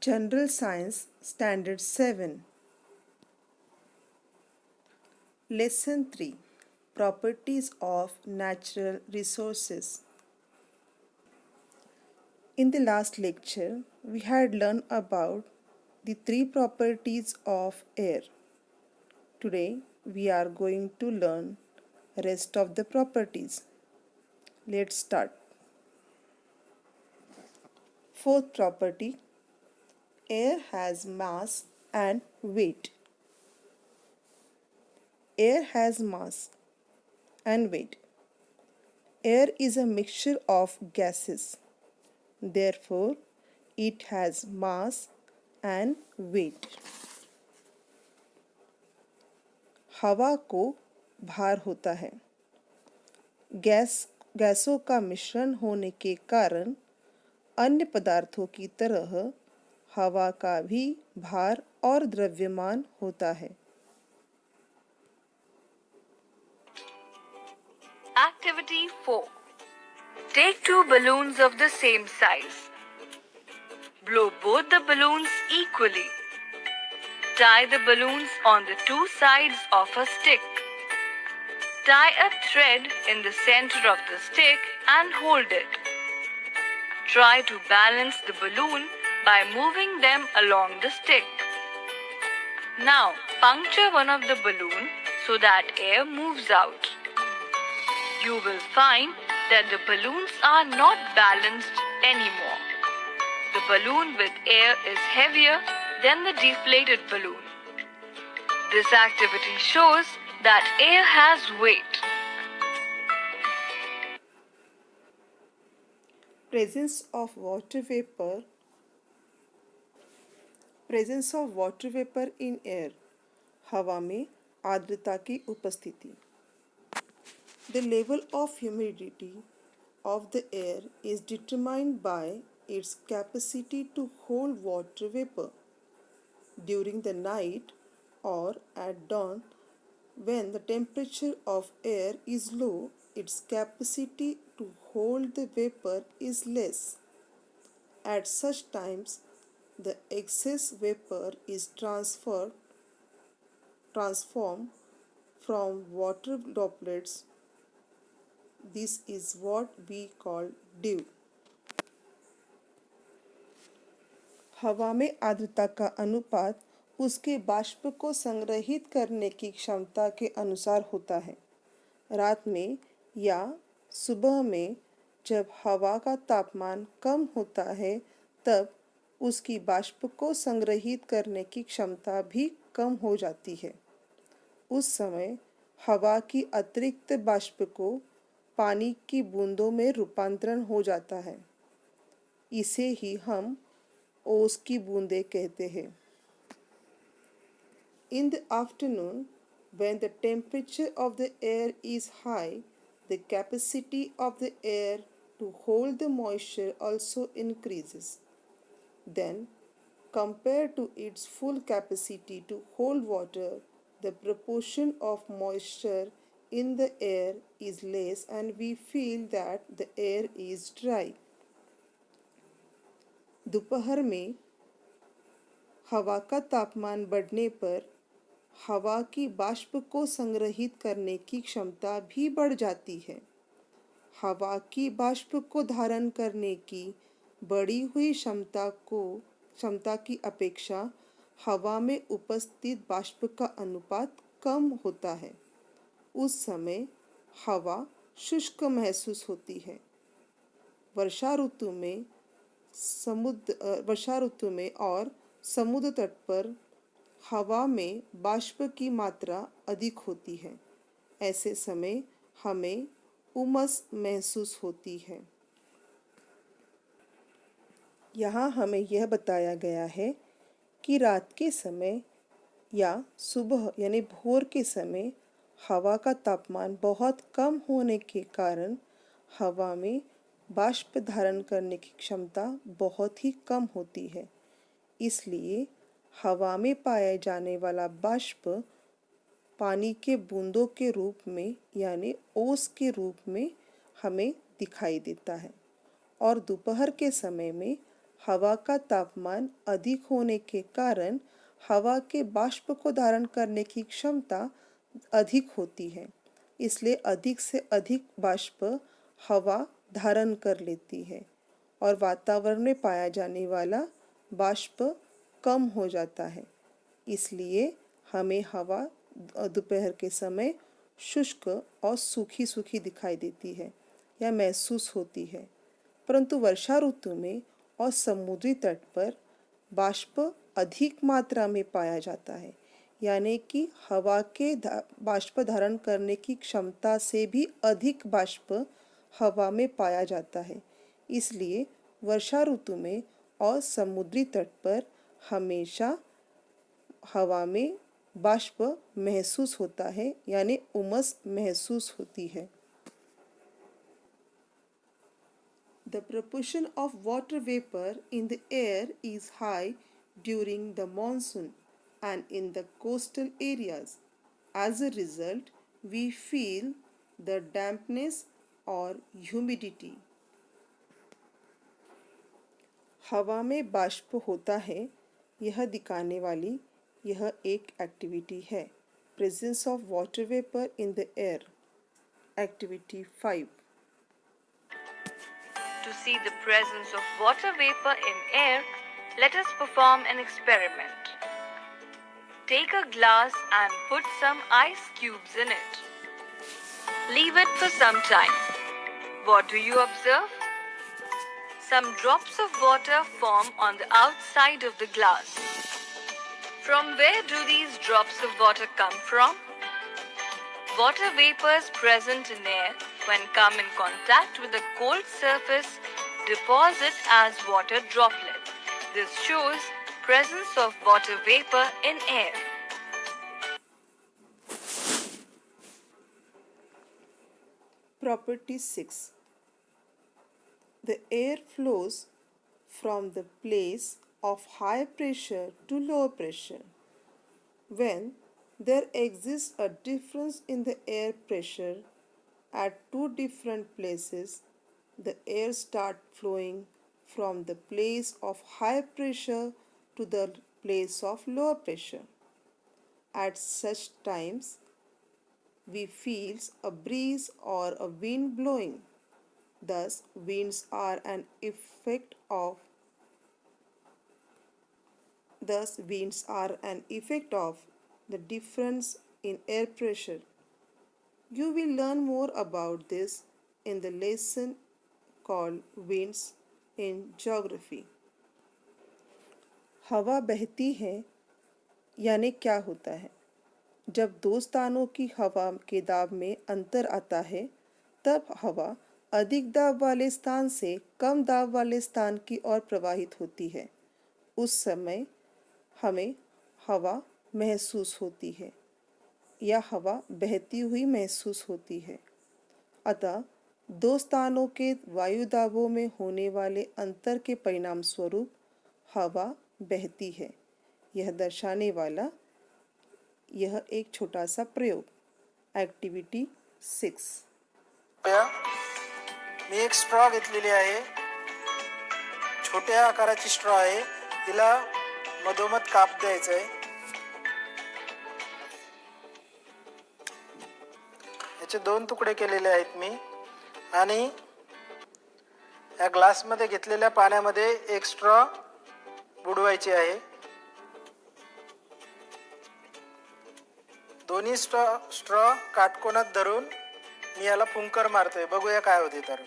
General Science Standard 7. Lesson 3. Properties of Natural Resources. In the last lecture, we had learned about the three properties of air. Today, we are going to learn rest of the properties. Let's start. Fourth property, air has mass and weight. Air has mass and weight. Air is a mixture of gases. Therefore, it has mass and weight. हवा को भार होता है. गैसों का मिश्रण होने के कारण अन्य पदार्थों की तरह हवा का भी भार और द्रव्यमान होता है. Activity 4. Take two balloons of the same size. Blow both the balloons equally. Tie the balloons on the two sides of a stick. Tie a thread in the center of the stick and hold it. Try to balance the balloon by moving them along the stick. Now puncture one of the balloon so that air moves out. You will find that the balloons are not balanced anymore. The balloon with air is heavier than the deflated balloon. This activity shows that air has weight. Presence of water vapor. Presence of water vapor in air. हवा में आर्द्रता की उपस्थिति. The level of humidity of the air is determined by its capacity to hold water vapor. During the night or at dawn, when the temperature of air is low, its capacity to hold the vapor is less. At such times, the excess vapor is transformed from water droplets. This is what we call dew. हवा में आर्द्रता का अनुपात उसके बाष्प को संग्रहित करने की क्षमता के अनुसार होता है. रात में या सुबह में जब हवा का तापमान कम होता है, तब उसकी बाष्प को संग्रहित करने की क्षमता भी कम हो जाती है. उस समय हवा की अतिरिक्त बाष्प को पानी की बूंदों में रूपांतरण हो जाता है. इसे ही हम ओस की बूंदें कहते हैं. In the afternoon, when the temperature of the air is high, the capacity of the air to hold the moisture also increases. Then, compared to its full capacity to hold water, the proportion of moisture in the air is less and we feel that the air is dry. दोपहर में हवा का तापमान बढ़ने पर हवा की बाष्प को संग्रहित करने की क्षमता भी बढ़ जाती है. हवा की बाष्प को धारण करने की बढ़ी हुई क्षमता की अपेक्षा हवा में उपस्थित बाष्प का अनुपात कम होता है. उस समय हवा शुष्क महसूस होती है. वर्षा ऋतु में और समुद्र तट पर हवा में बाष्प की मात्रा अधिक होती है. ऐसे समय हमें उमस महसूस होती है. यहाँ हमें यह बताया गया है कि रात के समय या सुबह यानी भोर के समय हवा का तापमान बहुत कम होने के कारण हवा में बाष्प धारण करने की क्षमता बहुत ही कम होती है. इसलिए हवा में पाया जाने वाला बाष्प पानी के बूंदों के रूप में यानी ओस के रूप में हमें दिखाई देता है. और दोपहर के समय में हवा का तापमान अधिक होने के कारण हवा के बाष्प को धारण करने की क्षमता अधिक होती है, इसलिए अधिक से अधिक बाष्प हवा धारण कर लेती है और वातावरण में पाया जाने वाला बाष्प कम हो जाता है। इसलिए हमें हवा दोपहर के समय शुष्क और सूखी सूखी दिखाई देती है या महसूस होती है, परंतु वर्षा ऋतु में और समुद्री तट पर बाष्प अधिक मात्रा में पाया जाता है, यानी कि हवा के बाष्प धारण करने की क्षमता से भी अधिक बाष्प हवा में पाया जाता है। इसलिए वर्षा ऋतु में और समुद्री तट पर हमेशा हवा में बाष्प महसूस होता है, यानी उमस महसूस होती है। The proportion of water vapor in the air is high during the monsoon and in the coastal areas. As a result, we feel the dampness or humidity. हवा में बाष्प होता है, यह दिखाने वाली यह एक एक्टिविटी है। Presence of water vapor in the air. Activity 5. To see the presence of water vapor in air, let us perform an experiment. Take a glass and put some ice cubes in it. Leave it for some time. What do you observe? Some drops of water form on the outside of the glass. From where do these drops of water come from? Water vapors present in air, when come in contact with a cold surface, deposit as water droplets. This shows presence of water vapor in air. Property 6. The air flows from the place of high pressure to low pressure. When there exists a difference in the air pressure at two different places, the air starts flowing from the place of high pressure to the place of low pressure. At such times, we feel a breeze or a wind blowing. Thus, winds are an effect of the difference in air pressure. You will learn more about this in the lesson called Winds in Geography. हवा बहती है, यानी क्या होता है? जब दो स्थानों की हवा के दाब में अंतर आता है, तब हवा अधिक दाब वाले स्थान से कम दाब वाले स्थान की ओर प्रवाहित होती है। उस समय हमें हवा महसूस होती है या हवा बहती हुई महसूस होती है। अतः दो स्थानों के वायु दाबों में होने वाले अंतर के परिणाम स्वरूप हवा बहती है। यह दर्शाने वाला यह एक छोटा सा प्रयोग। ॲक्टिव्हिटी 6. मी एक स्ट्रॉ घेतलेली आहे, छोट्या आकाराची स्ट्रॉ आहे, तिला मधोमध काप द्यायचा आहे। याचे 2 तुकडे केलेले आहेत मी आणि या ग्लासमध्ये घेतलेल्या पाण्यामध्ये एक स्ट्रॉ बुडवायची आहे। दोन्ही स्ट्रॉ काटकोनात धरून मी याला फुंकर मारतोय, बघूया काय होते तर।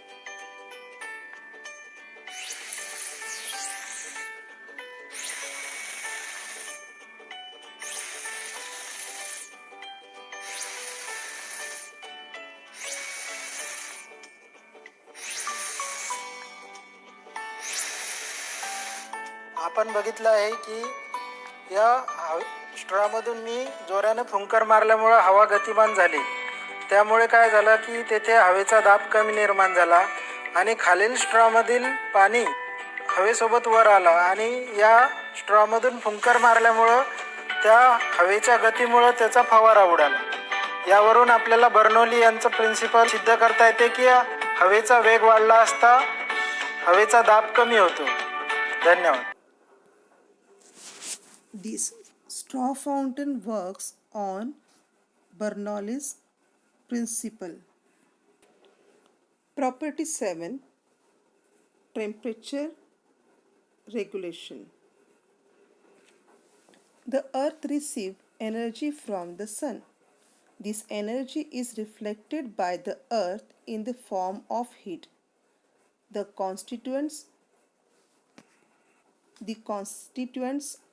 आपण बघितलं आहे की या स्ट्रॉमधून मी जोराने फुंकर मारल्यामुळे हवा गतिमान झाली। त्यामुळे काय झालं की तेथे हवेचा दाब कमी निर्माण झाला आणि खालील स्ट्रॉमधील पाणी हवेसोबत वर आला आणि या स्ट्रॉमधून फुंकर मारल्यामुळे त्या हवेच्या गतीमुळे त्याचा फवारा उडाला। यावरून आपल्याला बर्नौली यांचं प्रिन्सिपल सिद्ध करता येते की हवेचा वेग वाढला असता हवेचा दाब कमी होतो। धन्यवाद. This straw fountain works on Bernoulli's principle. Property 7. Temperature regulation. The earth receives energy from the sun. This energy is reflected by the earth in the form of heat. The constituents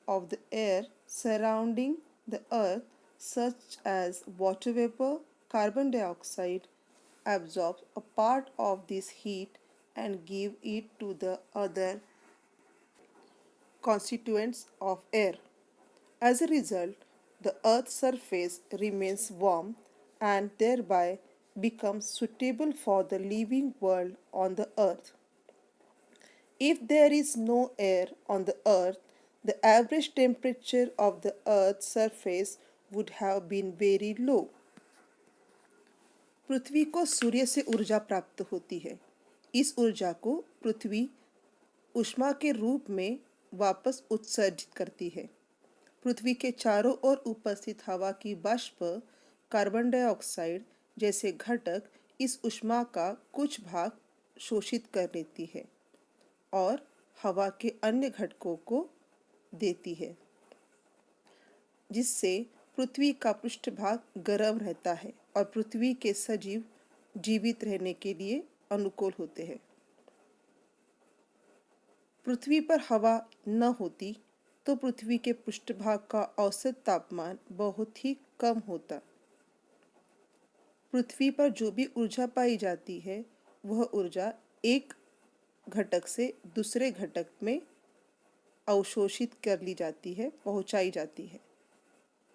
of the air surrounding the earth, such as water vapor, carbon dioxide, absorb a part of this heat and give it to the other constituents of air. As a result, the earth's surface remains warm and thereby becomes suitable for the living world on the earth. If there is no air on the earth, the average temperature of the earth's surface would have been very low. पृथ्वी को सूर्य से ऊर्जा प्राप्त होती है. इस ऊर्जा को पृथ्वी ऊष्मा के रूप में वापस उत्सर्जित करती है. पृथ्वी के चारों ओर उपस्थित हवा की वाष्प, कार्बन डाइऑक्साइड जैसे घटक इस ऊष्मा का कुछ भाग शोषित कर लेती है और हवा के अन्य घटकों को देती है, जिससे पृथ्वी का पृष्ठभाग गर्म रहता है और पृथ्वी के सजीव जीवित रहने के लिए अनुकूल होते हैं. पृथ्वी पर हवा न होती तो पृथ्वी के पृष्ठभाग का औसत तापमान बहुत ही कम होता. पृथ्वी पर जो भी ऊर्जा पाई जाती है वह ऊर्जा एक घटक से दूसरे घटक में अवशोषित कर ली जाती है, पहुंचाई जाती है.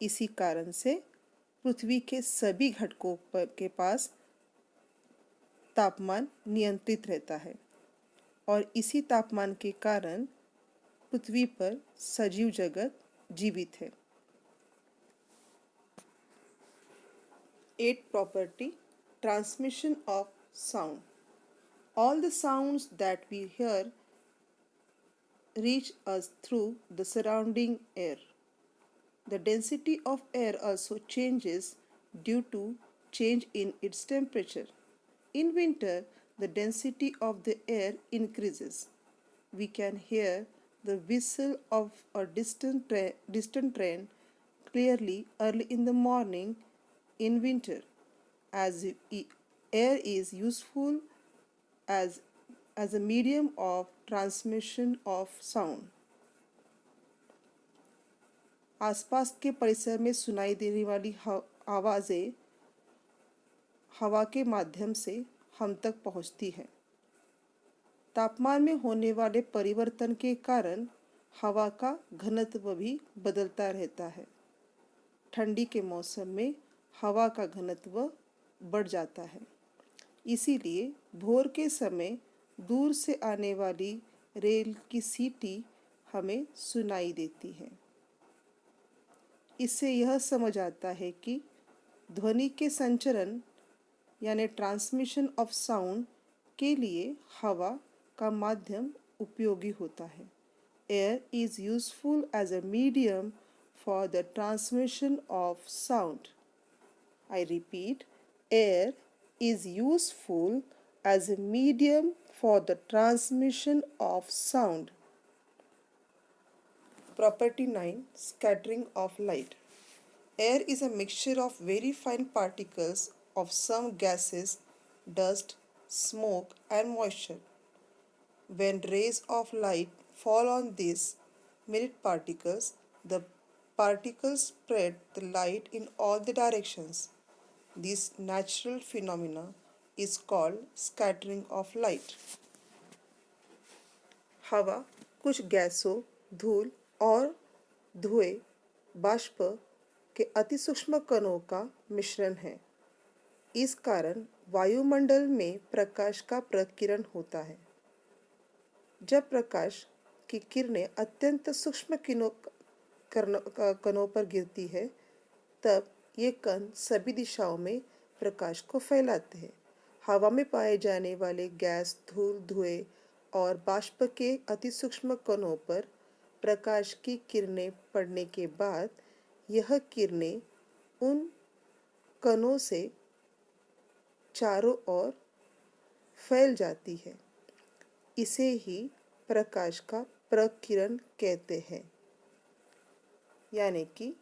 इसी कारण से पृथ्वी के सभी घटकों के पास तापमान नियंत्रित रहता है और इसी तापमान के कारण पृथ्वी पर सजीव जगत जीवित है. 8. Property transmission of sound. All the sounds that we hear reach us through the surrounding air. The density of air also changes due to change in its temperature. In winter, the density of the air increases. We can hear the whistle of a distant train clearly early in the morning in winter, as air is useful as a medium of transmission of sound. आसपास के परिसर में सुनाई देने वाली आवाज़ें हवा के माध्यम से हम तक पहुँचती हैं. तापमान में होने वाले परिवर्तन के कारण हवा का घनत्व भी बदलता रहता है. ठंडी के मौसम में हवा का घनत्व बढ़ जाता है. इसीलिए भोर के समय दूर से आने वाली रेल की सीटी हमें सुनाई देती है. इससे यह समझ आता है कि ध्वनि के संचरण यानी ट्रांसमिशन ऑफ साउंड के लिए हवा का माध्यम उपयोगी होता है. Air is useful as a medium for the transmission of sound. I repeat, air is useful as a medium for the transmission of sound. Property 9. Scattering of light. Air is a mixture of very fine particles of some gases, dust, smoke, and moisture. When rays of light fall on these minute particles, the particles spread the light in all the directions. This natural phenomena is called scattering of light. हवा कुछ गैसों, धूल और धुएं, बाष्प के अति सूक्ष्म कणों का मिश्रण है. इस कारण वायुमंडल में प्रकाश का प्रकीर्णन होता है. जब प्रकाश की किरणें अत्यंत सूक्ष्म कणों पर गिरती है तब ये कण सभी दिशाओं में प्रकाश को फैलाते हैं. हवा में पाए जाने वाले गैस, धूल, धुएं और बाष्प के अतिसूक्ष्म कणों पर प्रकाश की किरणें पड़ने के बाद यह किरणें उन कणों से चारों ओर फैल जाती है। इसे ही प्रकाश का प्रकिरण कहते हैं, यानी कि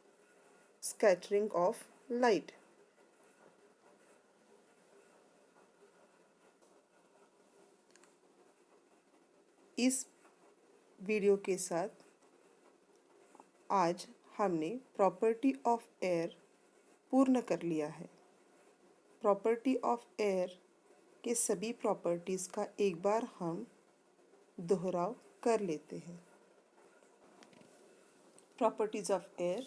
स्कैटरिंग ऑफ लाइट। इस वीडियो के साथ आज हमने प्रॉपर्टी ऑफ एयर पूर्ण कर लिया है। प्रॉपर्टी ऑफ एयर के सभी प्रॉपर्टीज़ का एक बार हम दोहराव कर लेते हैं। Properties of air.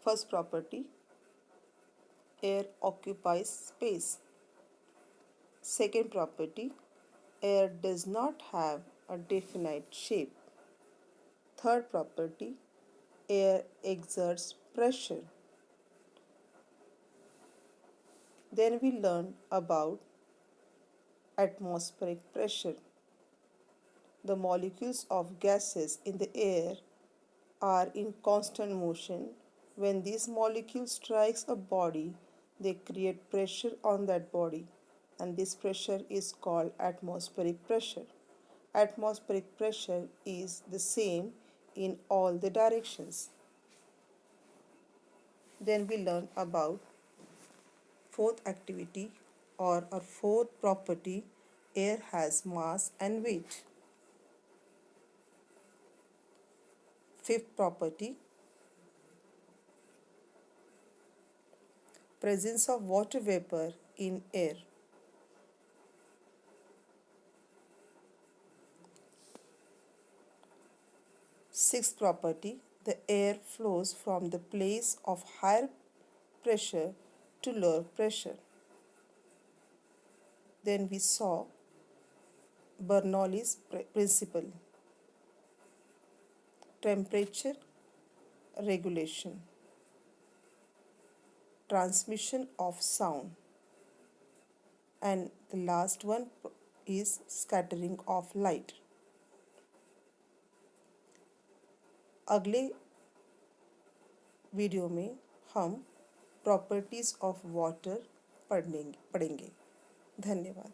First property, air occupies space. Second property, air does not have a definite shape. Third property, air exerts pressure. Then we learn about atmospheric pressure. The molecules of gases in the air are in constant motion. When these molecules strikes a body, they create pressure on that body, and this pressure is called atmospheric pressure. Atmospheric pressure is the same in all the directions. Then we learn about fourth activity or a fourth property, air has mass and weight. Fifth property, presence of water vapor in air. Sixth property, the air flows from the place of higher pressure to lower pressure. Then we saw Bernoulli's principle, temperature regulation, transmission of sound, and the last one is scattering of light. अगले video में हम properties of water पढ़ेंगे। धन्यवाद।